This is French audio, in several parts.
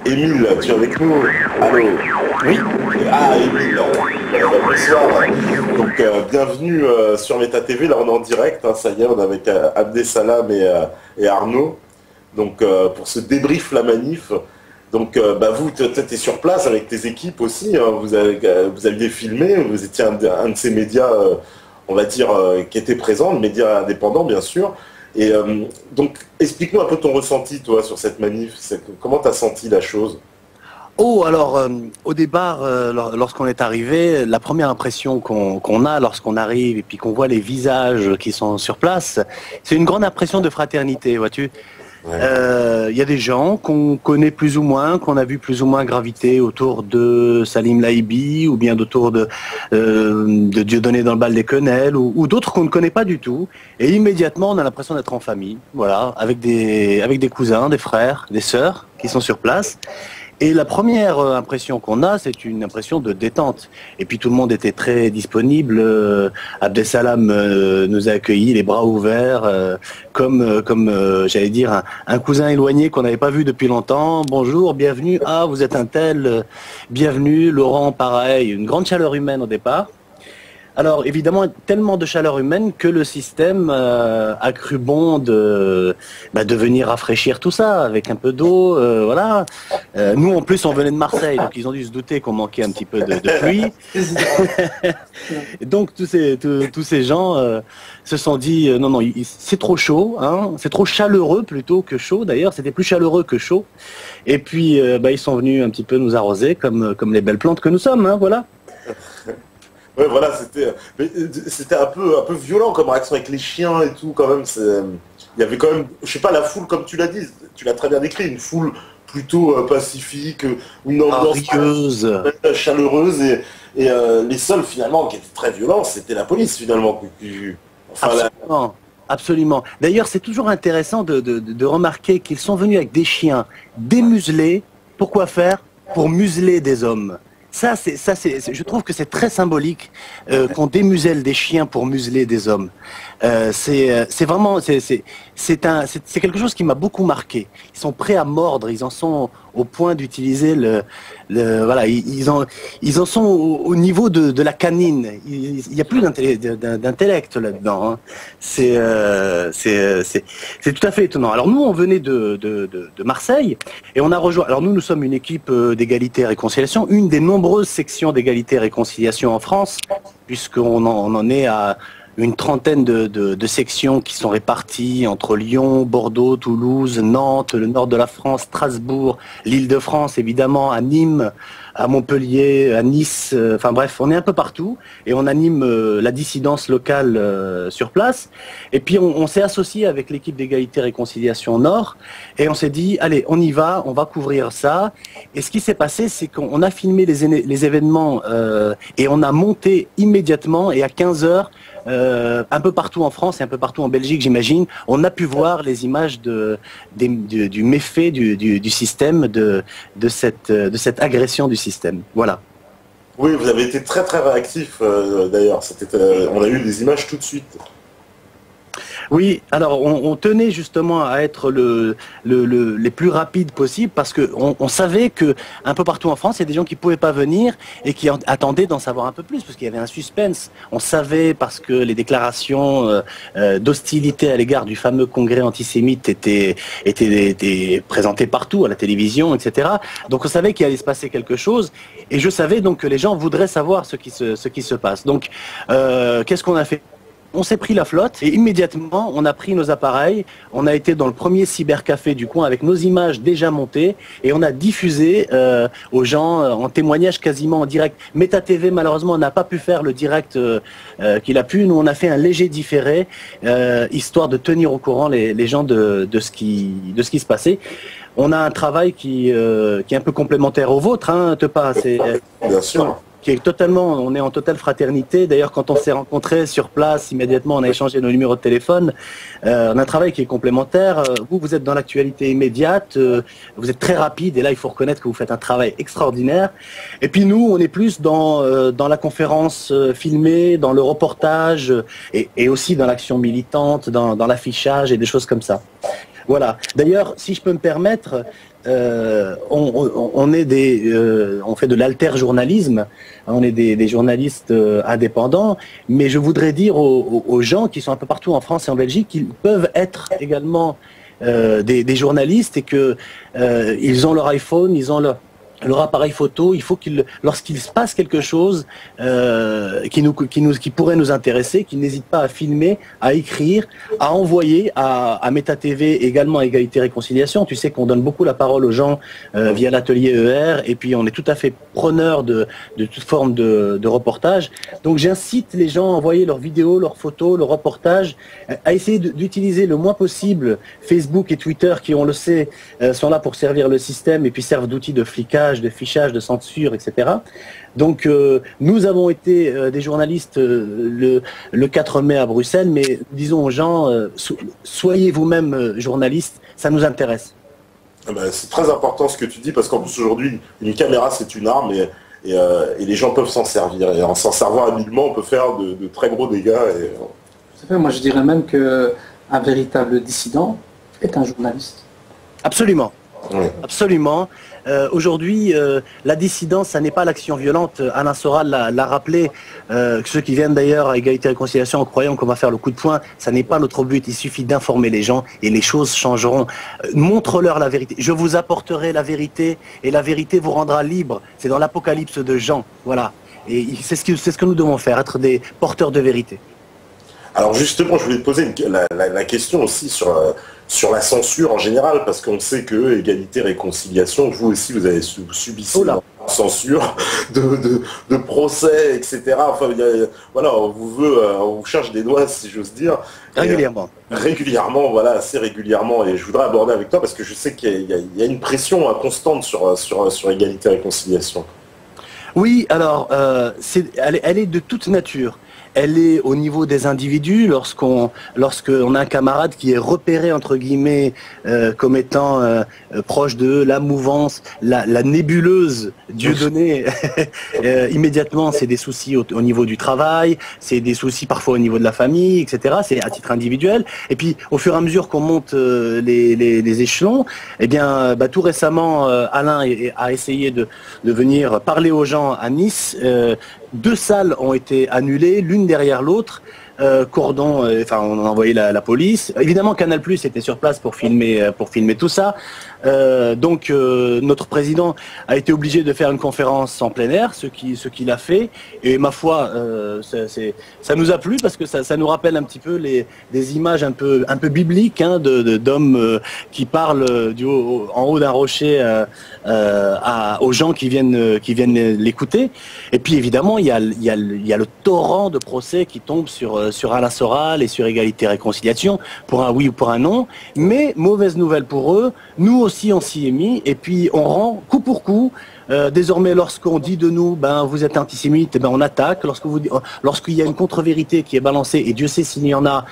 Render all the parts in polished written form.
Émile, tu es avec nous? Allô? Oui, Ah, Émile, bonsoir. Donc, bienvenue sur Meta TV. Là, on est en direct, hein, ça y est, on est avec Abdesalam et Arnaud. Donc, pour ce débrief la manif. Donc, bah, vous, tu es sur place avec tes équipes aussi, hein. Vous aviez filmé, vous étiez un de ces médias, on va dire, qui était présent, le média indépendant, bien sûr. Et donc, explique-nous un peu ton ressenti, toi, sur cette manif. Comment tu as senti la chose? oh, alors, au départ, lorsqu'on est arrivé, la première impression qu'on a lorsqu'on arrive et puis qu'on voit les visages qui sont sur place, c'est une grande impression de fraternité, vois-tu. Ouais. Il y a des gens qu'on connaît plus ou moins, qu'on a vu plus ou moins graviter autour de Salim Laïbi ou bien autour de Dieudonné dans le bal des Quenelles ou d'autres qu'on ne connaît pas du tout. Et immédiatement, on a l'impression d'être en famille, voilà, avec des cousins, des frères, des sœurs qui sont sur place. Et la première impression qu'on a, c'est une impression de détente. Et puis tout le monde était très disponible. Abdesalam nous a accueillis les bras ouverts, comme j'allais dire, un cousin éloigné qu'on n'avait pas vu depuis longtemps. Bonjour, bienvenue. Ah, vous êtes un tel. Bienvenue. Laurent, pareil. Une grande chaleur humaine au départ. Alors évidemment, tellement de chaleur humaine que le système a cru bon de venir rafraîchir tout ça avec un peu d'eau, voilà. Nous en plus on venait de Marseille, donc ils ont dû se douter qu'on manquait un petit peu de pluie. Et donc tous ces gens se sont dit non non, c'est trop chaud, hein, c'est trop chaleureux plutôt que chaud. D'ailleurs c'était plus chaleureux que chaud. Et puis ils sont venus un petit peu nous arroser comme les belles plantes que nous sommes, hein, voilà. Ouais, voilà, c'était un peu violent comme réaction avec les chiens et tout, quand même. Il y avait quand même, je sais pas, la foule, comme tu l'as dit, tu l'as très bien décrit, une foule plutôt pacifique, une ambiance Arieuse. chaleureuse, et les seuls, finalement, qui étaient très violents, c'était la police, finalement. Enfin, Absolument. Absolument. D'ailleurs, c'est toujours intéressant de remarquer qu'ils sont venus avec des chiens démuselés. Pourquoi faire? Pour museler des hommes. Je trouve que c'est très symbolique qu'on démuselle des chiens pour museler des hommes. C'est vraiment, c'est quelque chose qui m'a beaucoup marqué. Ils sont prêts à mordre, ils en sont au point d'utiliser voilà, ils en sont au niveau de la canine. Il n'y a plus d'intellect là-dedans, hein. C'est tout à fait étonnant. Alors nous, on venait de Marseille et on a rejoint. Alors nous sommes une équipe d'égalité et réconciliation, une des nombreuses sections d'égalité et réconciliation en France, puisqu'on en est à une trentaine de sections qui sont réparties entre Lyon, Bordeaux, Toulouse, Nantes, le nord de la France, Strasbourg, l'Île-de-France évidemment, à Nîmes, à Montpellier, à Nice, enfin bref, on est un peu partout et on anime la dissidence locale sur place. Et puis on s'est associé avec l'équipe d'égalité et réconciliation Nord et on s'est dit, allez, on y va, on va couvrir ça. Et ce qui s'est passé, c'est qu'on a filmé les événements et on a monté immédiatement et à 15 heures, un peu partout en France et un peu partout en Belgique, j'imagine, on a pu voir les images du méfait du système, de cette agression du système. Voilà. oui, vous avez été très très réactif, d'ailleurs. On a eu des images tout de suite. Oui, alors on tenait justement à être les plus rapides possible parce que on savait que un peu partout en France, il y a des gens qui pouvaient pas venir et qui attendaient d'en savoir un peu plus parce qu'il y avait un suspense. On savait parce que les déclarations d'hostilité à l'égard du fameux congrès antisémite étaient présentées partout à la télévision, etc. Donc on savait qu'il allait se passer quelque chose et je savais donc que les gens voudraient savoir ce qui se passe. Donc qu'est-ce qu'on a fait? On s'est pris la flotte et immédiatement on a pris nos appareils, on a été dans le premier cybercafé du coin avec nos images déjà montées et on a diffusé aux gens en témoignage quasiment en direct. Meta TV malheureusement n'a pas pu faire le direct qu'il a pu. Nous on a fait un léger différé histoire de tenir au courant les gens de ce qui se passait. On a un travail qui est un peu complémentaire au vôtre, hein, Tepa. Bien sûr. Qui est on est en totale fraternité. D'ailleurs, quand on s'est rencontrés sur place, immédiatement, on a échangé nos numéros de téléphone. On a un travail qui est complémentaire. Vous êtes dans l'actualité immédiate. Vous êtes très rapide. Et là, il faut reconnaître que vous faites un travail extraordinaire. Et puis nous, on est plus dans la conférence filmée, dans le reportage et aussi dans l'action militante, dans l'affichage et des choses comme ça. Voilà. D'ailleurs, si je peux me permettre, on fait de l'alter-journalisme, on est des journalistes indépendants, mais je voudrais dire aux gens qui sont un peu partout en France et en Belgique qu'ils peuvent être également des journalistes et que ils ont leur iPhone, ils ont leur appareil photo. Il faut lorsqu'il se passe quelque chose qui pourrait nous intéresser, qu'ils n'hésitent pas à filmer, à écrire, à envoyer à Meta TV, également à Égalité Réconciliation. Tu sais qu'on donne beaucoup la parole aux gens via l'atelier ER, et puis on est tout à fait preneur de toute forme de reportage. Donc j'incite les gens à envoyer leurs vidéos, leurs photos, leurs reportages, à essayer d'utiliser le moins possible Facebook et Twitter qui, on le sait, sont là pour servir le système et puis servent d'outils de flicage, de fichage, de censure, etc. Donc nous avons été des journalistes le 4 mai à Bruxelles, mais disons aux gens, soyez vous-même journalistes, ça nous intéresse. C'est très important ce que tu dis, parce qu'en plus aujourd'hui, une caméra c'est une arme et les gens peuvent s'en servir. Et en s'en servant habilement, on peut faire de très gros dégâts. Moi je dirais même qu'un véritable dissident est un journaliste. Absolument. Oui. Absolument. Aujourd'hui, la dissidence, ça n'est pas l'action violente. Alain Soral l'a rappelé. Ceux qui viennent d'ailleurs à Égalité et Réconciliation en croyant qu'on va faire le coup de poing, ça n'est pas notre but. Il suffit d'informer les gens et les choses changeront. Montre-leur la vérité. Je vous apporterai la vérité et la vérité vous rendra libre. C'est dans l'Apocalypse de Jean. Voilà. Et c'est ce que nous devons faire, être des porteurs de vérité. Alors justement, je voulais te poser la question aussi sur la censure en général, parce qu'on sait que Égalité Réconciliation, vous aussi vous avez subi la censure de procès, etc. Enfin, voilà, on vous cherche des doigts, si j'ose dire. Régulièrement. Régulièrement, voilà, assez régulièrement. Et je voudrais aborder avec toi, parce que je sais qu'il y a une pression constante sur Égalité Réconciliation. Oui, alors, elle est de toute nature. Elle est au niveau des individus, lorsqu'on a un camarade qui est repéré, entre guillemets, comme étant proche de la mouvance, la nébuleuse Dieudonné, immédiatement, c'est des soucis au niveau du travail, c'est des soucis parfois au niveau de la famille, etc. C'est à titre individuel. Et puis, au fur et à mesure qu'on monte les échelons, eh bien, tout récemment, Alain a essayé de venir parler aux gens à Nice. 2 salles ont été annulées, l'une derrière l'autre. On a envoyé la police. Évidemment, Canal+ était sur place pour filmer tout ça. Donc notre président a été obligé de faire une conférence en plein air, ce qu'il a fait. Et ma foi, ça nous a plu parce que ça nous rappelle un petit peu des images un peu bibliques, hein, d'hommes qui parlent en haut d'un rocher aux gens qui viennent l'écouter. Et puis évidemment, il y a le torrent de procès qui tombe sur Alain Soral et sur Égalité et Réconciliation, pour un oui ou pour un non. Mais mauvaise nouvelle pour eux, nous aussi on s'y est mis, et puis on rend coup pour coup. Désormais, lorsqu'on dit de nous, vous êtes antisémite, on attaque. Lorsqu'il y a une contre-vérité qui est balancée, et Dieu sait s'il y en a,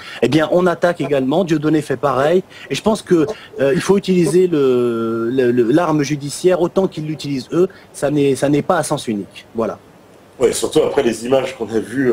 on attaque également. Dieudonné fait pareil. Et je pense que il faut utiliser l'arme judiciaire autant qu'ils l'utilisent eux. Ça n'est pas à sens unique. Voilà. Oui, surtout après les images qu'on a vues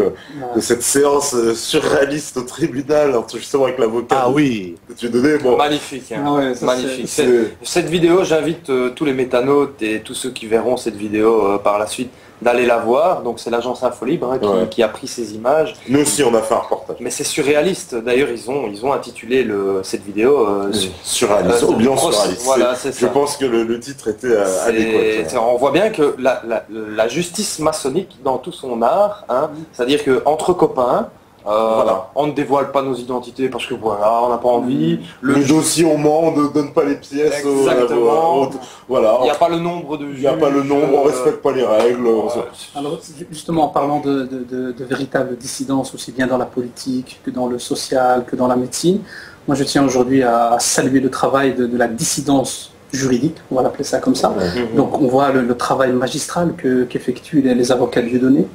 de cette séance surréaliste au tribunal, justement avec l'avocat de Dieudonné. Bon. Magnifique, hein. Magnifique. C'est... Cette vidéo, j'invite tous les métanautes et tous ceux qui verront cette vidéo par la suite d'aller la voir. Donc c'est l'agence Infolibre qui a pris ces images. Nous aussi on a fait un reportage. Mais c'est surréaliste. D'ailleurs ils ont intitulé cette vidéo surréaliste. Surréaliste. Voilà, c'est ça. Je pense que le titre était adéquat. On voit bien que la justice maçonnique dans tout son art, hein, c'est-à-dire qu'entre copains, on ne dévoile pas nos identités parce que voilà, on n'a pas envie. Le dossier on ment, on ne donne pas les pièces. Exactement. Voilà. Il n'y a pas le nombre de juges. Il n'y a pas le nombre, on ne respecte pas les règles. Alors justement, en parlant de véritable dissidence aussi bien dans la politique que dans le social, que dans la médecine, moi je tiens aujourd'hui à saluer le travail de la dissidence juridique, on va l'appeler ça comme ça. Donc on voit le travail magistral qu'effectuent les avocats de Dieudonné,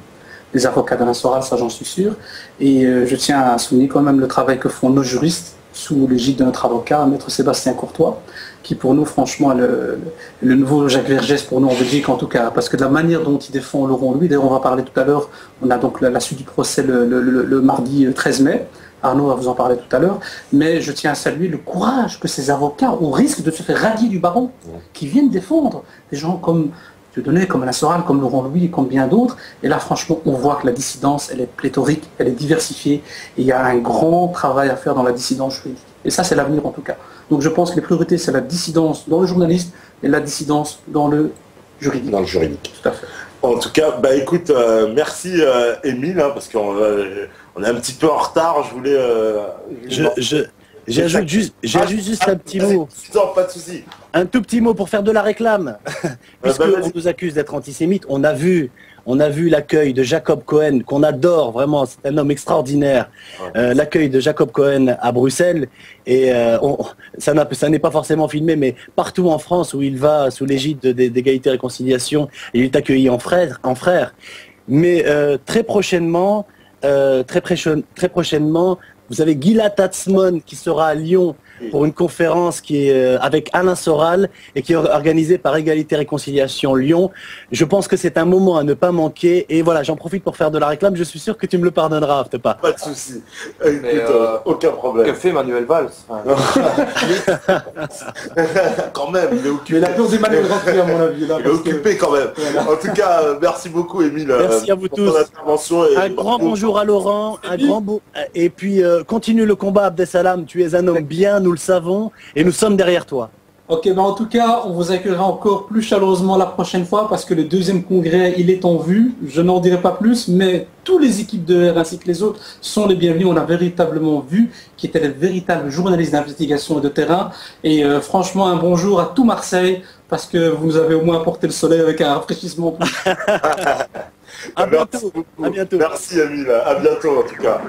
les avocats d'Alain Soral, ça j'en suis sûr. Et je tiens à souligner quand même le travail que font nos juristes sous l'égide de notre avocat, maître Sébastien Courtois, qui pour nous, franchement, le nouveau Jacques Vergès pour nous en Belgique en tout cas, parce que de la manière dont il défend Laurent Louis, d'ailleurs on va parler tout à l'heure, on a donc la suite du procès le mardi 13 mai, Arnaud va vous en parler tout à l'heure, mais je tiens à saluer le courage que ces avocats, au risque de se faire radier du barreau, qui viennent défendre des gens comme Dieudonné, comme Alain Soral, comme Laurent Louis et comme bien d'autres. Et là, franchement, on voit que la dissidence, elle est pléthorique, elle est diversifiée, et il y a un grand travail à faire dans la dissidence juridique. Et ça, c'est l'avenir en tout cas. Donc je pense que les priorités, c'est la dissidence dans le journalisme et la dissidence dans le juridique. Dans le juridique. Tout à fait. En tout cas, bah écoute, merci Émile, hein, parce qu'on on est un petit peu en retard. Je voulais. J'ajoute juste un petit mot. Non, pas de souci. Un tout petit mot pour faire de la réclame. Puisqu'on nous accuse d'être antisémite, on a vu l'accueil de Jacob Cohen, qu'on adore vraiment, c'est un homme extraordinaire. L'accueil de Jacob Cohen à Bruxelles, et ça n'est pas forcément filmé, mais partout en France où il va sous l'égide d'égalité et réconciliation, il est accueilli en frère. Mais très prochainement, vous avez Gila Tatsmon qui sera à Lyon pour une conférence qui est avec Alain Soral et qui est organisée par Égalité et Réconciliation Lyon. Je pense que c'est un moment à ne pas manquer. Et voilà, j'en profite pour faire de la réclame. Je suis sûr que tu me le pardonneras, pas. Pas de souci. Aucun problème. Que fait Manuel Valls? Quand même, il est occupé. Mais la course d'Emmanuel Rentry, à mon avis. Là, il est occupé quand même. Voilà. En tout cas, merci beaucoup, Émile. Merci à vous tous. Un grand bonjour à Laurent. Et puis, continue le combat, Abdesalam. Tu es un homme bien, nous le savons, et nous sommes derrière toi. Ok, ben en tout cas, on vous accueillera encore plus chaleureusement la prochaine fois parce que le deuxième congrès, il est en vue. Je n'en dirai pas plus, mais toutes les équipes de R ainsi que les autres sont les bienvenus. On a véritablement vu qui étaient les véritables journalistes d'investigation et de terrain. Et franchement, un bonjour à tout Marseille parce que vous nous avez au moins apporté le soleil avec un rafraîchissement. À bientôt. À bientôt. Merci Émile, à bientôt en tout cas.